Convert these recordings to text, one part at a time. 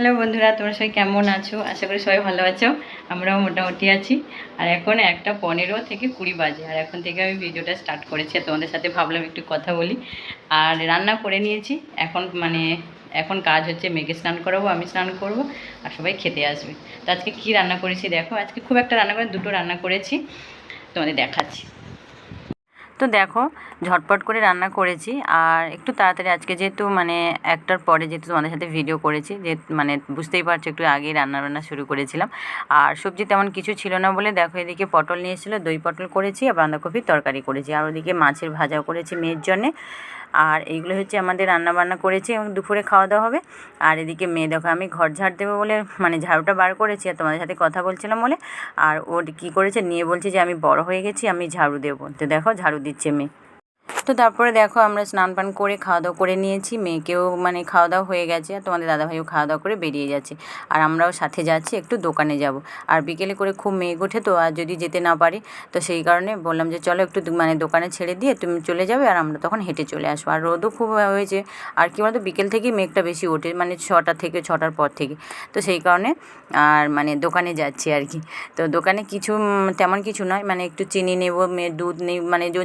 Hello বন্ধুরা, তোমরা সবাই কেমন আছো? আশা করি সবাই ভালো আছো। আমরাও মোটামুটি আছি। আর এখন 1:15 থেকে 20 বাজে, আর এখন থেকে আমি ভিডিওটা স্টার্ট করেছি। তোমাদের সাথে ভাবলাম একটু কথা বলি। আর রান্না করে নিয়েছি। এখন কাজ হচ্ছে, মেয়েকে স্নান করাবো, আমি স্নান করব, আর সবাই খেতে আসবে। তো আজকে কী রান্না করেছি দেখো। আজকে খুব একটা রান্না করে দুটো রান্না করেছি, তোমাদের দেখাচ্ছি। তো দেখো, ঝটপট করে রান্না করেছি। আর একটু তাড়াতাড়ি আজকে, যেহেতু একটার পরে যেহেতু তোমাদের সাথে ভিডিও করেছি, যে বুঝতেই পারছো একটু আগেই রান্না শুরু করেছিলাম। আর সবজি তেমন কিছু ছিল না বলে দেখো, এদিকে পটল নিয়ে এসেছিলো, দই পটল করেছি, আর বাঁধাকপির তরকারি করেছি, আর ওদিকে মাছের ভাজা করেছি মেয়ের জন্যে। আর এইগুলো হচ্ছে আমাদের রান্নাবান্না করেছি এবং দুপুরে খাওয়া দাওয়া হবে। আর এদিকে মেয়ে দেখো, আমি ঘর ঝাড় দেবো বলে ঝাড়ুটা বার করেছি আর তোমাদের সাথে কথা বলছিলাম বলে। আর ও কী করেছে, নিয়ে বলছে যে আমি বড় হয়ে গেছি, আমি ঝাড়ু দেবো। তো দেখো, ঝাড়ু দিচ্ছে মেয়ে। তো তারপরে দেখো, আমরা স্নান পান করে খাওয়া দাওয়া করে নিয়েছি, মেয়েকেও খাওয়া দাওয়া হয়ে গেছে, আর তোমাদের দাদাভাইও খাওয়া দাওয়া করে বেরিয়ে যাচ্ছে। আর আমরাও সাথে যাচ্ছি, একটু দোকানে যাব। আর বিকেলে করে খুব মেঘ ওঠে, তো আর যদি যেতে না পারি, তো সেই কারণে বললাম যে চলো একটু দোকানে ছেড়ে দিয়ে তুমি চলে যাবে, আর আমরা তখন হেঁটে চলে আসবো। আর রোদও খুব হয়েছে। আর কি বলতো, বিকেল থেকেই মেঘটা বেশি ওঠে, 6টার পর থেকে। তো সেই কারণে আর দোকানে যাচ্ছি আর কি। তো দোকানে কিছু তেমন কিছু নয়, একটু চিনি নেব, মেয়ের দুধ নেই,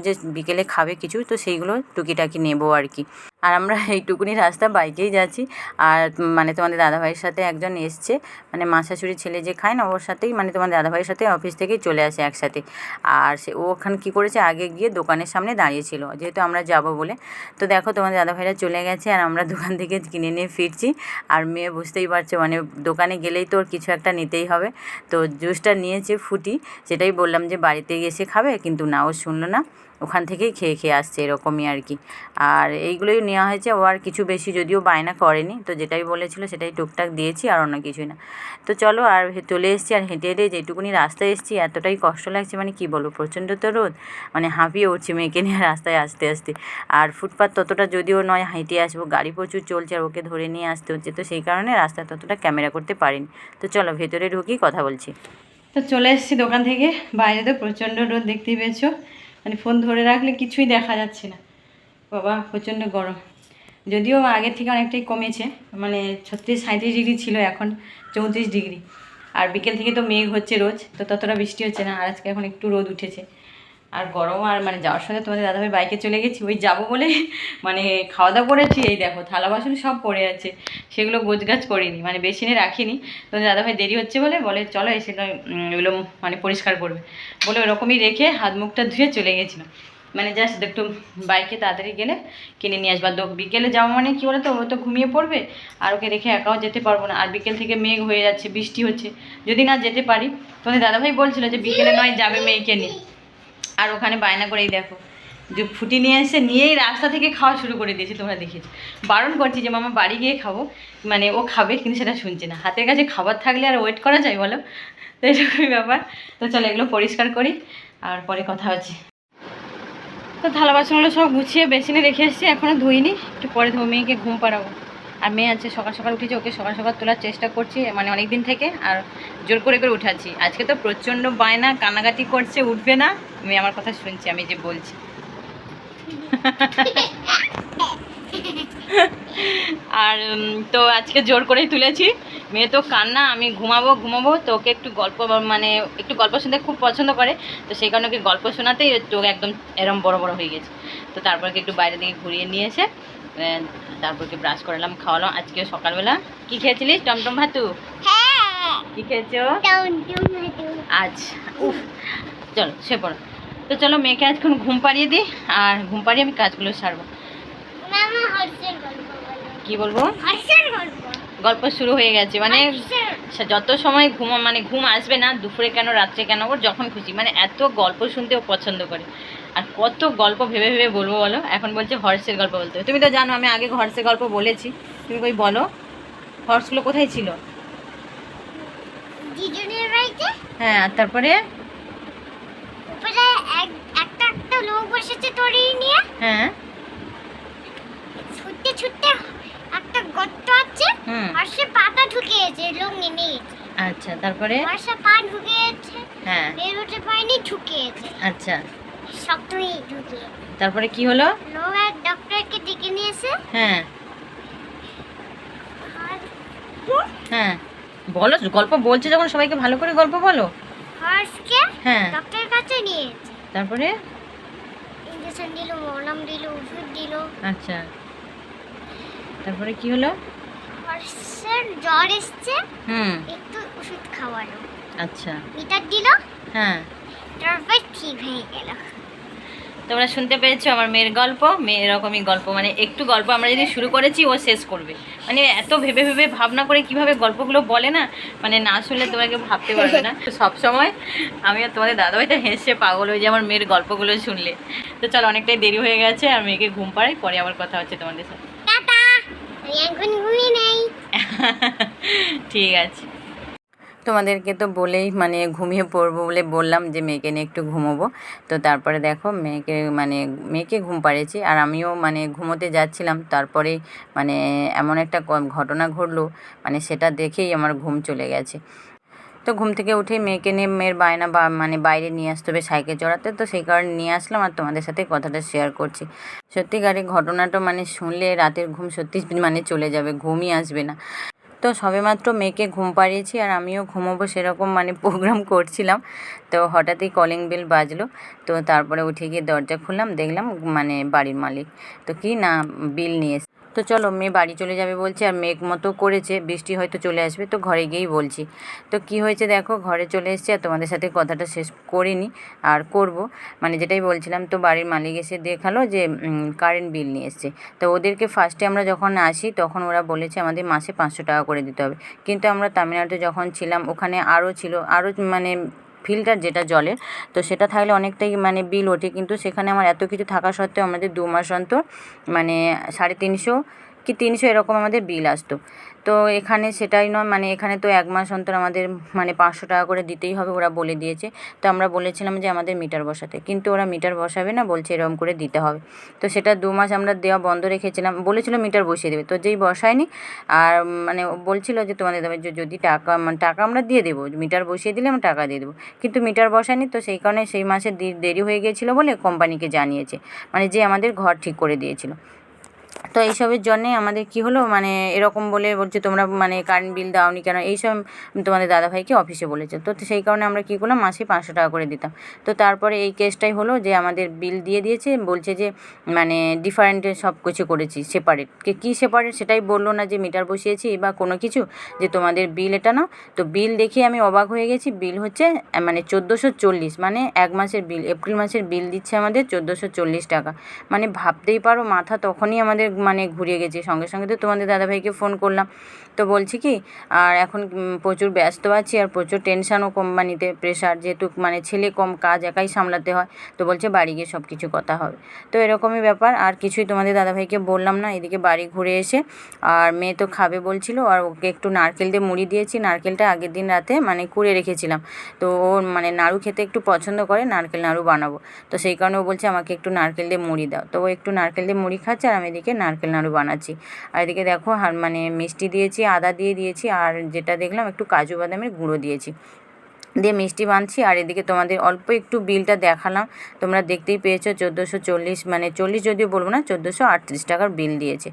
যে বিকেলে খাবে কিছু, তো সেইগুলো টুকিটাকি নেবো আর কি। আর আমরা এইটুকুনি রাস্তা বাইকেই যাচ্ছি। আর তোমাদের দাদাভাইয়ের সাথে একজন এসছে, মা শাশুড়ির ছেলে যে খায় না, ওর সাথেই তোমাদের দাদাভাইয়ের সাথে অফিস থেকেই চলে আসে একসাথে। আর ও ওখানে কী করেছে, আগে গিয়ে দোকানের সামনে দাঁড়িয়েছিল, যেহেতু আমরা যাব বলে। তো দেখো, তোমাদের দাদাভাইরা চলে গেছে, আর আমরা দোকান থেকে কিনে নিয়ে ফিরছি। আর মেয়ে বুঝতেই পারছো, দোকানে গেলেই তো ওর কিছু একটা নিতেই হবে। তো জুসটা নিয়েছে ফুটি, সেটাই বললাম যে বাড়িতে এসে খাবে, কিন্তু না, ও শুনলো না, ওখান থেকেই খেয়ে আসছে, এরকমই আর কি। আর এইগুলোই নেওয়া হয়েছে। ও আর কিছু বেশি যদিও বায়না করেনি, তো যেটাই বলেছিল সেটাই টুকটাক দিয়েছি, আর অন্য কিছুই না। তো চলো, আর চলে এসেছি। আর হেঁটে হেঁটে যেটুকুনি রাস্তায় এসেছি, এতটাই কষ্ট লাগছে, কী বলবো, প্রচণ্ড তো রোদ, হাঁপিয়ে উঠছি মেয়েকে নিয়ে রাস্তায় আসতে আসতে। আর ফুটপাত ততটা যদিও নয়, হেঁটে আসবো, গাড়ি প্রচুর চলছে, আর ওকে ধরে নিয়ে আসতে হচ্ছে, তো সেই কারণে রাস্তায় ততটা ক্যামেরা করতে পারিনি। তো চলো, ভেতরে ঢুকি, কথা বলছি। তো চলে এসেছি দোকান থেকে। বাইরে তো প্রচণ্ড রোদ, দেখতেই পেয়েছো, ফোন ধরে রাখলে কিছুই দেখা যাচ্ছে না, বাবা প্রচণ্ড গরম। যদিও আগের থেকে অনেকটাই কমেছে, 36-37 ডিগ্রি ছিল, এখন 34 ডিগ্রি। আর বিকেল থেকে তো মেঘ হচ্ছে রোজ, তো ততটা বৃষ্টি হচ্ছে না। আর আজকে এখন একটু রোদ উঠেছে। আর গরম। আর যাওয়ার সময় তোমাদের দাদাভাই বাইকে চলে গেছি, ওই যাবো বলে খাওয়া দাওয়া করেছি। এই দেখো, থালা বাসন সব পড়ে আছে, সেগুলো গোছগাছ করিনি, বেসিনে রাখিনি। তোমাদের দাদাভাই দেরি হচ্ছে বলে চলো এসে ওগুলো পরিষ্কার করবে বলে, ওরকমই রেখে হাত মুখটা ধুয়ে চলে গেছিলাম। জাস্ট একটু বাইকে তাড়াতাড়ি গেলে কিনে নিয়ে আসবো। বিকেলে যাওয়া কী বলে, তো ও তো ঘুমিয়ে পড়বে, আর ওকে রেখে একাও যেতে পারবো না। আর বিকেল থেকে মেঘ হয়ে যাচ্ছে, বৃষ্টি হচ্ছে, যদি না যেতে পারি। তোমাদের দাদাভাই বলছিল যে বিকেলে নয় যাবে মেয়েকে নিয়ে। আর ওখানে বায়না করেই দেখো, যে ফুটি নিয়ে এসে নিয়েই রাস্তা থেকে খাওয়া শুরু করে দিয়েছে। তোমরা দেখেছো, বারণ করছি যে মামা বাড়ি গিয়ে খাবো, ও খাবে, কিন্তু সেটা শুনছে না। হাতের কাছে খাবার থাকলে আর ওয়েট করা যায় বলো? তো এরকমই ব্যাপার। তো চলো, এগুলো পরিষ্কার করি, আর পরে কথা হচ্ছে। তো থালা বাসনগুলো সব গুছিয়ে বেসিনে রেখে এসেছি, এখনও ধুইনি, একটু পরে ধুয়ে মেয়েকে ঘুম পাড়াবো। আর মেয়ে আছে সকাল সকাল উঠেছে, ওকে সকাল সকাল তোলার চেষ্টা করছি, অনেক দিন থেকে, আর জোর করে করে উঠাচ্ছি। আজকে তো প্রচণ্ড বায়না, কান্নাকাটি করছে, উঠবে না। মেয়ে আমার কথা শুনছি, আমি যে বলছি। আর তো আজকে জোর করেই তুলেছি। মেয়ে তো কান্না, আমি ঘুমাবো, তো ওকে একটু গল্প শুনতে খুব পছন্দ করে। তো সেই কারণে ওকে গল্প শোনাতেই চোখ একদম এরম বড় বড় হয়ে গেছে। তো তারপরকে একটু বাইরে থেকে ঘুরিয়ে নিয়ে এসে তারপরকে ব্রাশ করালাম, খাওয়ালাম। আজকে সকালবেলা কি খেয়েছিলিস? টমটম ভাতু। কি খেয়েছো? আচ্ছা, উফ, চলো সে পড়ো। তো চলো, মেয়েকে আজকে ঘুম পাড়িয়ে দিই, আর ঘুম পাড়িয়ে আমি কাজগুলো সারবো। কি বলবো? গল্প শুরু হয়ে গেছে, যত সময় ঘুম আসবে না, দুপুরে কেন রাত্রে কেন, ওর যখন খুশি, এত গল্প শুনতে ও পছন্দ করে। আর কত গল্প ভেবে ভেবে বলবো বলো। এখন বলছে হর্সের গল্প বলতে। তুমি তো জানো আমি আগে হর্সের গল্প বলেছি, তুমি কই বলো, হর্সগুলো কোথায় ছিল? হ্যাঁ, আর তারপরে একটা লোক বসেছে টরি নিয়ে। হ্যাঁ, ছুটতে ছুটতে একটা গর্ত আছে, আর সে পাটা ঢুকিয়েছে, লোক নেমে গেছে। আচ্ছা, তারপরে আর সে পা ঢুকিয়েছে, হ্যাঁ, বের হতে পারেনি, ঢুকিয়েছে। আচ্ছা, শক্তই ঢুকিয়েছে। তারপরে কি হলো? লোক আর ডক্টরকে ডেকে নিয়েছে। হ্যাঁ, হ্যাঁ বলো, গল্প বলছে যখন সবাইকে ভালো করে গল্প বলো। হর্ষকে হ্যাঁ ডক্টরের কাছে নিয়েছে, তারপরে ইঞ্জেকশন দিল, মলম দিল, ওষুধ দিল। আচ্ছা তারপরে কি হলো? হর্ষের জ্বর এসছে, হুম একটু ওষুধ খাওয়ালো, আচ্ছা মিটার দিল, হ্যাঁ তারপর ঠিক হয়ে গেল। তোমরা শুনতে পেয়েছো আমার মেয়ের গল্প। মেয়ে এরকমই গল্প, মানে একটু গল্প আমরা যদি শুরু করেছি ও শেষ করবে, মানে এত ভেবে ভেবে ভাবনা করে কিভাবে গল্পগুলো বলে না, মানে না শুনলে তোমাকে ভাবতে পারবে না। তো সবসময় আমি আর তোমাদের দাদাভাইটা হেসে পাগল হয়ে যায় আমার মেয়ের গল্পগুলো শুনলে। তো চলো অনেকটাই দেরি হয়ে গেছে, আর মেয়েকে ঘুম পাড়াই, পরে আবার কথা হচ্ছে তোমাদের সাথে। টাটা, আমি এখন ঘুমিয়ে নেই। ঠিক আছে, তোমাদেরকে তো বলেই মানে ঘুমিয়ে পড়বো বলে বললাম যে মেয়েকে নিয়ে একটু ঘুমোবো। তো তারপরে দেখো মেয়েকে ঘুম পাড়িয়েছি, আর আমিও মানে ঘুমোতে যাচ্ছিলাম। তারপরে মানে এমন একটা ঘটনা ঘটলো, মানে সেটা দেখেই আমার ঘুম চলে গেছে। তো ঘুম থেকে উঠেই মেয়েকে নিয়ে, মেয়ের বায়না মানে বাইরে নিয়ে আসতে হবে সাইকেল চড়াতে, তো সেই কারণে নিয়ে আসলাম আর তোমাদের সাথে কথাটা শেয়ার করছি। সত্যিকারে ঘটনাটা মানে শুনলে রাতের ঘুম সত্যি মানে চলে যাবে, ঘুমই আসবে না। তো সবেমাত্র মেয়েকে ঘুম পাড়িয়েছি আর আমিও ঘুমোবো সেরকম মানে প্রোগ্রাম করছিলাম। তো হঠাৎই কলিং বেল বাজলো। তো তারপরে উঠে গিয়ে দরজা খুললাম, দেখলাম মানে বাড়ির মালিক। তো কি না, বিল নিয়ে এসে। তো চলো, মেয়ে বাড়ি চলে যাবে বলছে, আর মেঘ মতো করেছে, বৃষ্টি হয়তো চলে আসবে, তো ঘরে গিয়েই বলছি। তো কি হয়েছে দেখো, ঘরে চলে এসেছি আর তোমাদের সাথে কথাটা শেষ করিনি, আর করব। মানে যেটাই বলছিলাম, তো বাড়ির মালিক এসে দেখালো যে কারেন্ট বিল নিয়ে এসছে। তো ওদেরকে ফার্স্টে আমরা যখন আসি তখন ওরা বলেছে আমাদের মাসে 500 টাকা করে দিতে হবে। কিন্তু আমরা তামিলনাড়ুতে যখন ছিলাম ওখানে আরও ছিল, আরও মানে ফিল্টার যেটা জলের, তো সেটা থাকলে অনেকটাই মানে বিল ওঠে। কিন্তু সেখানে আমার এত কিছু থাকা সত্ত্বেও আমাদের 2 মাস অন্তর মানে 350 কি 300 এরকম আমাদের বিল আসতো। তো এখানে সেটাই নয়, মানে এখানে তো 1 মাস অন্তর আমাদের মানে 500 টাকা করে দিতেই হবে, ওরা বলে দিয়েছে। তো আমরা বলেছিলাম যে আমাদের মিটার বসাতে, কিন্তু ওরা মিটার বসাবে না, বলছে এরকম করে দিতে হবে। তো সেটা 2 মাস আমরা দেওয়া বন্ধ রেখেছিলাম, বলেছিল মিটার বসিয়ে দেবে, তো যেই বসায়নি। আর মানে বলছিল যে তোমাদের দেবে যদি টাকা, মানে টাকা আমরা দিয়ে দেবো, মিটার বসিয়ে দিলে আমরা টাকা দিয়ে দেবো, কিন্তু মিটার বসায়নি। তো সেই কারণে সেই মাসে দেরি হয়ে গিয়েছিলো বলে কোম্পানিকে জানিয়েছে, মানে যে আমাদের ঘর ঠিক করে দিয়েছিল। তো এইসবের জন্যে আমাদের কি হলো, মানে এরকম বলে বলছে তোমরা মানে কারেন্ট বিল দাওনি কেন, এইসব তোমাদের দাদাভাইকে অফিসে বলেছে। তো সেই কারণে আমরা কী করলাম, মাসে 500 টাকা করে দিতাম। তো তারপরে এই কেসটাই হলো যে আমাদের বিল দিয়ে দিয়েছে, বলছে যে মানে ডিফারেন্টে সব কিছু করেছি, সেপারেট। কী সেপারেট সেটাই বললো না, যে মিটার বসিয়েছি বা কোনো কিছু, যে তোমাদের বিল এটা না। তো বিল দেখে আমি অবাক হয়ে গেছি, বিল হচ্ছে মানে 1440, মানে 1 মাসের বিল, এপ্রিল মাসের বিল দিচ্ছে আমাদের 1440 টাকা। মানে ভাবতেই পারো, মাথা তখনই আমাদের মানে ঘুরিয়ে গেছে। সঙ্গে সঙ্গে তো তোমাদের দাদাভাইকে ফোন করলাম। তো বলছি কি, আর এখন প্রচুর ব্যস্ত আছি আর প্রচুর টেনশানও কোম্পানিতে, প্রেশার, যেহেতু মানে ছেলে কম, কাজ একাই সামলাতে হয়। তো বলছে বাড়ি গিয়ে সব কিছু কথা হবে। তো এরকমই ব্যাপার, আর কিছুই তোমাদের দাদাভাইকে বললাম না। এদিকে বাড়ি ঘুরে এসে, আর মেয়ে তো খাবে বলছিল, আর ওকে একটু নারকেল দিয়ে মুড়ি দিয়েছি। নারকেলটা আগের দিন রাতে মানে কুড়ে রেখেছিলাম। তো ও মানে নাড়ু খেতে একটু পছন্দ করে, নারকেল নাড়ু বানাবো। তো সেই কারণে ও বলছে আমাকে একটু নারকেল দিয়ে মুড়ি দাও। তো ও একটু নারকেল দিয়ে মুড়ি খাচ্ছে, আর আমি এদিকে নারকেল নাড়ু বানাচ্ছি। আর এদিকে দেখো মানে মিষ্টি দিয়েছি, আদা দিয়েছি, আর যেটা দেখলাম একটু কাজু বাদামের গুঁড়ো দিয়েছি, দিয়ে মিষ্টি বানছি। আর এদিকে তোমাদের অল্প একটু বিলটা দেখালাম, তোমরা দেখতেই পেয়েছো 1440, মানে 40 যদিও বলবো না, 1438 টাকার বিল দিয়েছে।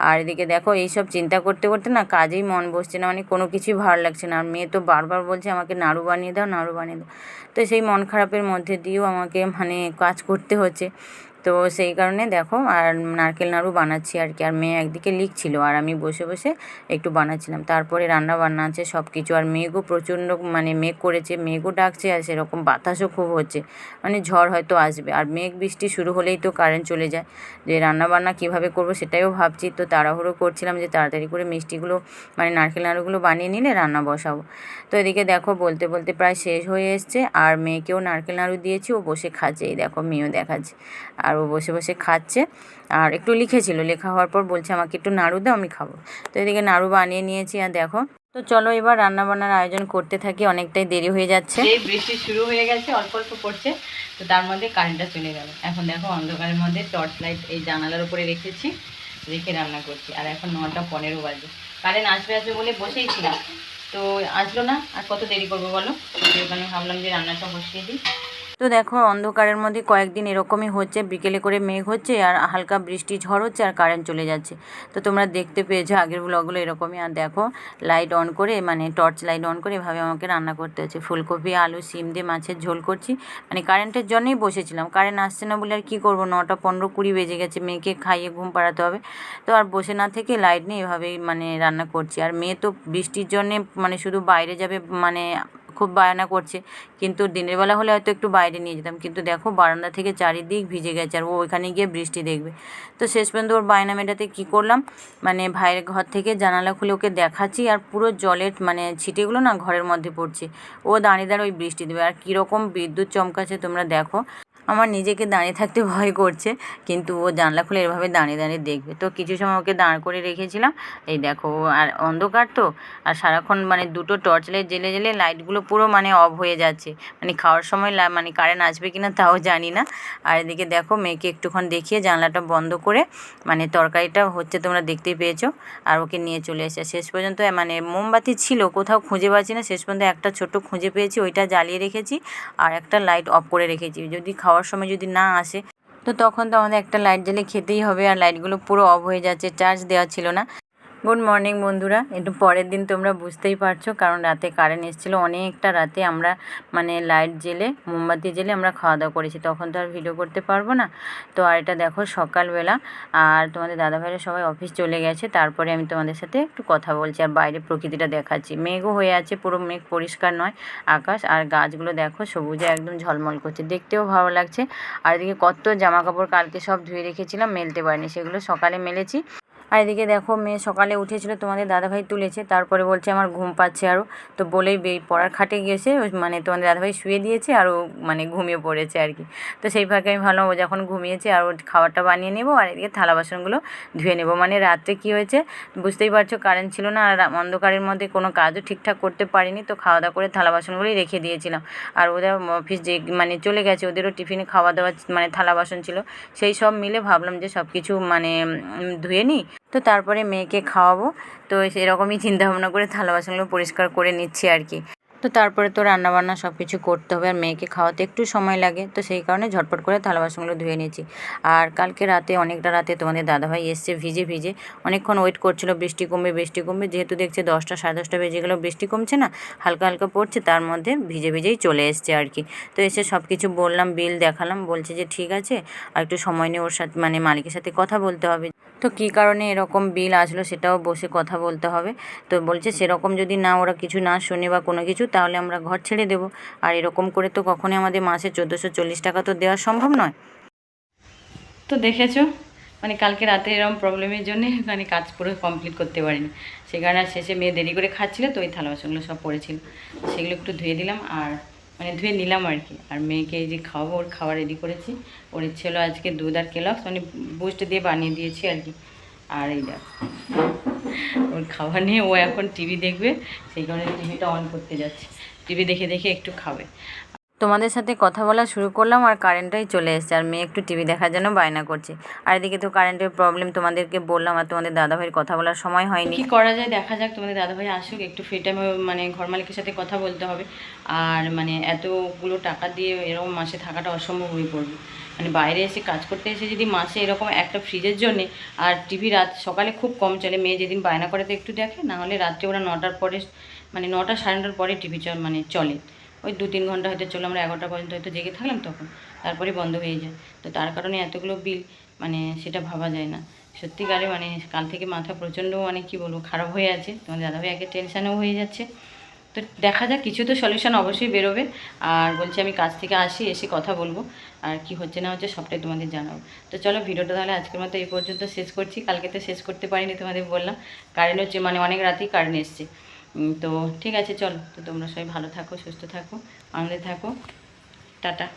আর এদিকে দেখো এইসব চিন্তা করতে করতে না কাজেই মন বসছে না, মানে কোনো কিছুই ভালো লাগছে না। আর মেয়ে তো বারবার বলছে আমাকে নাড়ু বানিয়ে দাও, নাড়ু বানিয়ে দাও। তো সেই মন খারাপের মধ্যে দিয়েও আমাকে মানে কাজ করতে হচ্ছে। তো সেই কারণে দেখো আর নারকেল নাড়ু বানাচ্ছি আর কি। আর মেয়ে একদিকে লিখছিল আর আমি বসে বসে একটু বানাচ্ছিলাম। তারপরে রান্না বান্না আছে সব কিছু। আর মেঘও প্রচণ্ড মানে মেঘ করেছে, মেঘও ডাকছে, আর সেরকম বাতাসও খুব হচ্ছে, মানে ঝড় হয়তো আসবে। আর মেঘ বৃষ্টি শুরু হলেই তো কারেন্ট চলে যায়। যে রান্না বান্না কীভাবে করবো সেটাইও ভাবছি। তো তাড়াহুড়ো করছিলাম যে তাড়াতাড়ি করে মিষ্টিগুলো মানে নারকেল নাড়ুগুলো বানিয়ে নিলে রান্না বসাবো। তো এদিকে দেখো বলতে বলতে প্রায় শেষ হয়ে এসছে। আর মেয়েকেও নারকেল নাড়ু দিয়েছি, ও বসে খাচ্ছে, এই দেখো মেয়েও দেখাচ্ছে। আর ও বসে বসে খাচ্ছে। আর একটু লিখেছিল, লেখা হওয়ার পর বলছে আমাকে একটু নাড়ু দাও, আমি খাবো। তো এদিকে নাড়ু বানিয়ে নিয়েছি। আর দেখো, তো চলো এবার রান্না বান্নার আয়োজন করতে থাকি, অনেকটাই দেরি হয়ে যাচ্ছে। এই বৃষ্টি শুরু হয়ে গেছে, অল্প অল্প পড়ছে। তো তার মধ্যে কারেন্টটা চলে গেল। এখন দেখো অন্ধকারের মধ্যে টর্চ লাইট এই জানালার উপরে রেখেছি, রেখে রান্না করছি। আর এখন 9:15 বাজে। কারেন্ট আসবে বলে বসেই ছিলাম, তো আসলো না। আর কত দেরি করবো বলো, সেই কারণে ভাবলাম যে রান্নাটা বসিয়ে দিই। তো দেখো অন্ধকারের মধ্যে কয়েকদিন এরকমই হচ্ছে, বিকেলে করে মেঘ হচ্ছে আর হালকা বৃষ্টি ঝড় হচ্ছে আর কারেন্ট চলে যাচ্ছে। তো তোমরা দেখতে পেয়েছো আগের ব্লগগুলো এরকমই। আর দেখো লাইট অন করে মানে টর্চ লাইট অন করে এভাবে আমাকে রান্না করতে হচ্ছে। ফুলকপি আলু সিম দিয়ে মাছের ঝোল করছি, মানে কারেন্টের জন্যই বসেছিলাম, কারেন্ট আসছে না বলে আর কী করবো, 9টা 15 20 বেজে গেছে, মেয়েকে খাইয়ে ঘুম পাড়াতে হবে। তো আর বসে না থেকে লাইট নিয়ে এভাবেই মানে রান্না করছি। আর মেয়ে তো বৃষ্টির জন্যে মানে শুধু বাইরে যাবে, মানে খুব বায়না করছে, কিন্তু দিনের বেলা হলে হয়তো একটু বাইরে নিয়ে যেতাম, কিন্তু দেখো বারান্দা থেকে চারিদিক ভিজে গেছে আর ও ওইখানে গিয়ে বৃষ্টি দেখবে। তো শেষ পর্যন্ত ওর বায়না মেটাতে কী করলাম, মানে ভাইয়ের ঘর থেকে জানালা খুলে ওকে দেখাচ্ছি আর পুরো জলের মানে ছিটেগুলো না ঘরের মধ্যে পড়ছে। ও দাঁড়িয়ে দাঁড়িয়ে ওই বৃষ্টি দেবে আর কীরকম বিদ্যুৎ চমকাচ্ছে তোমরা দেখো। আমার নিজেকে দাঁড়িয়ে থাকতে ভয় করছে, কিন্তু ও জানলা খুলে এভাবে দাঁড়িয়ে দাঁড়িয়ে দেখবে। তো কিছু সময় ওকে দাঁড় করে রেখেছিলাম। এই দেখো আর অন্ধকার তো, আর সারাক্ষণ মানে দুটো টর্চ লাইট জ্বেলে জ্বেলে লাইটগুলো পুরো মানে অফ হয়ে যাচ্ছে, মানে খাওয়ার সময় মানে কারেন্ট আসবে কি না তাও জানি না। আর এদিকে দেখো মেয়েকে একটুক্ষণ দেখিয়ে জানলাটা বন্ধ করে মানে তরকারিটা হচ্ছে তোমরা দেখতেই পেয়েছো, আর ওকে নিয়ে চলে এসেছে। শেষ পর্যন্ত মানে মোমবাতি ছিল কোথাও খুঁজে পাচ্ছি না, শেষ পর্যন্ত একটা ছোট্ট খুঁজে পেয়েছি, ওইটা জ্বালিয়ে রেখেছি আর একটা লাইট অফ করে রেখেছি। যদি খাওয়ার সময় যদি না আসে তো তখন তো আমাদের একটা লাইট জ্বেলে খেতেই হবে, আর লাইটগুলো পুরো অফ হয়ে যাচ্ছে, চার্জ দেওয়া ছিল না। গুড মর্নিং বন্ধুরা, একটু পরের দিন তোমরা বুঝতেই পারছো, কারণ রাতে কারেন্ট এসেছিলো অনেকটা রাতে, আমরা মানে লাইট জ্বেলে মোমবাতি জ্বেলে আমরা খাওয়া দাওয়া করেছি, তখন তো আর ভিডিও করতে পারবো না। তো আর এটা দেখো সকালবেলা, আর তোমাদের দাদাভাইরা সবাই অফিস চলে গেছে, তারপরে আমি তোমাদের সাথে একটু কথা বলছি আর বাইরে প্রকৃতিটা দেখাচ্ছি। মেঘও হয়ে আছে, পুরো মেঘ পরিষ্কার নয় আকাশ, আর গাছগুলো দেখো সবুজে একদম ঝলমল করছে, দেখতেও ভালো লাগছে। আর এদিকে কত জামা কাপড় কালকে সব ধুয়ে রেখেছিলাম, মেলতে পারিনি, সেগুলো সকালে মেলেছি। আর এদিকে দেখো মেয়ে সকালে উঠেছিল, তোমাদের দাদাভাই তুলেছে, তারপরে বলছে আমার ঘুম পাচ্ছে আরও, তো বলেই পড়ার খাটে গিয়েছে, মানে তোমাদের দাদাভাই শুয়ে দিয়েছে আর ও মানে ঘুমিয়ে পড়েছে আর কি। তো সেই ফাঁকে আমি ভাবলাম ও যখন ঘুমিয়েছে আর ওর খাবারটা বানিয়ে নেবো, আর এদিকে থালা বাসনগুলো ধুয়ে নেবো। মানে রাত্রে কী হয়েছে বুঝতেই পারছো, কারেন্ট ছিল না আর অন্ধকারের মধ্যে কোনো কাজও ঠিকঠাক করতে পারিনি, তো খাওয়া দাওয়া করে থালা বাসনগুলোই রেখে দিয়েছিলাম। আর ওদের অফিস যে মানে চলে গেছে, ওদেরও টিফিনে খাওয়া দাওয়া মানে থালা বাসন ছিল, সেই সব মিলে ভাবলাম যে সব কিছু মানে ধুয়ে নিই, তো তারপরে মেয়েকে খাওয়াবো। তো সেরকমই চিন্তাভাবনা করে থালা বাসনগুলো পরিষ্কার করে নিচ্ছি আর কি। তো তারপরে তো রান্নাবান্না সব কিছু করতে হবে, আর মেয়েকে খাওয়াতে একটু সময় লাগে, তো সেই কারণে ঝটপট করে থালা বাসনগুলো ধুয়ে নিয়েছি। আর কালকে রাতে অনেকটা রাতে তোমাদের দাদাভাই এসছে ভিজে ভিজে, অনেকক্ষণ ওয়েট করছিল বৃষ্টি কমবে বৃষ্টি কমবে, যেহেতু দেখছে 10টা 10:30 বেজে গেলেও বৃষ্টি কমছে না, হালকা হালকা পড়ছে, তার মধ্যে ভিজে ভিজেই চলে এসছে আর কি। তো এসে সব কিছু বললাম, বিল দেখালাম, বলছে যে ঠিক আছে, আর একটু সময় নিয়ে ওর সাথে মানে মালিকের সাথে কথা বলতে হবে, তো কী কারণে এরকম বিল আসলো সেটাও বসে কথা বলতে হবে। তো বলছে সেরকম যদি না ওরা কিছু না শোনে বা কোনো কিছু, তাহলে আমরা ঘর ছেড়ে দেবো, আর এরকম করে তো কখনোই আমাদের মাসে 1440 টাকা তো দেওয়া সম্ভব নয়। তো দেখেছো মানে কালকে রাতে এরকম প্রবলেমের জন্যে মানে কাজ পুরো কমপ্লিট করতে পারিনি, সেই কারণে আর শেষে মেয়ে দেরি করে খাচ্ছিলো, তো ওই থালা বাসনগুলো সব পড়েছিল, সেগুলো একটু ধুয়ে দিলাম আর মানে ধুয়ে নিলাম আর কি। আর মেয়েকে এই যে খাওয়াবো, ওর খাবার রেডি করেছি, ওর ইচ্ছে হলো আজকে দুধ আর কেলক্স মানে বুস্ট দিয়ে বানিয়ে দিয়েছি আর কি। আর এই দেখ ওর খাবার নিয়ে ও এখন টিভি দেখবে, সেই কারণে টিভিটা অন করতে যাচ্ছে, টিভি দেখে দেখে একটু খাবে। তোমাদের সাথে কথা বলা শুরু করলাম আর কারেন্টটাই চলে এসেছে, আর মেয়ে একটু টিভি দেখার জন্য বায়না করছে। আর এদিকে তো কারেন্টের প্রবলেম তোমাদেরকে বললাম, আর তোমাদের দাদাভাইয়ের কথা বলার সময় হয়নি। কী করা যায় দেখা যাক, তোমাদের দাদাভাই আসুক, একটু ফ্রি টাইমে মানে ঘর মালিকের সাথে কথা বলতে হবে। আর মানে এতগুলো টাকা দিয়ে এরকম মাসে থাকাটা অসম্ভব হয়ে পড়বে, মানে বাইরে এসে কাজ করতে এসে যদি মাসে এরকম একটা ফ্রিজের জন্যে, আর টিভি রাত সকালে খুব কম চলে, মেয়ে যেদিন বায়না করে তো একটু দেখে, না হলে রাত্রে ওরা 9টার পরে মানে 9টা 9:30 পরে টিভি মানে চলে, ওই 2-3 ঘন্টা হয়তো চলো, আমরা 11টা পর্যন্ত হয়তো জেগে থাকলাম, তখন তারপরে বন্ধ হয়ে যায়। তো তার কারণে এতগুলো বিল মানে সেটা ভাবা যায় না সত্যিকারে, মানে কাল থেকে মাথা প্রচণ্ড মানে কি বলবো খারাপ হয়ে আছে, তোমাদের দাদাভাই একে টেনশানও হয়ে যাচ্ছে। তো দেখা যাক, কিছু তো সলিউশন অবশ্যই বেরোবে। আর বলছি আমি কাজ থেকে আসি, এসে কথা বলবো, আর কি হচ্ছে না হচ্ছে সবটাই তোমাদের জানাবো। তো চলো ভিডিওটা তাহলে আজকের মতো এই পর্যন্ত শেষ করছি, কালকে তো শেষ করতে পারিনি, তোমাদের বললাম কারেন্ট হচ্ছে মানে অনেক রাতেই কারেন্ট এসছে। তো ঠিক আছে চলো, তো তোমরা সবাই ভালো থাকো, সুস্থ থাকো, আনন্দে থাকো, টাটা।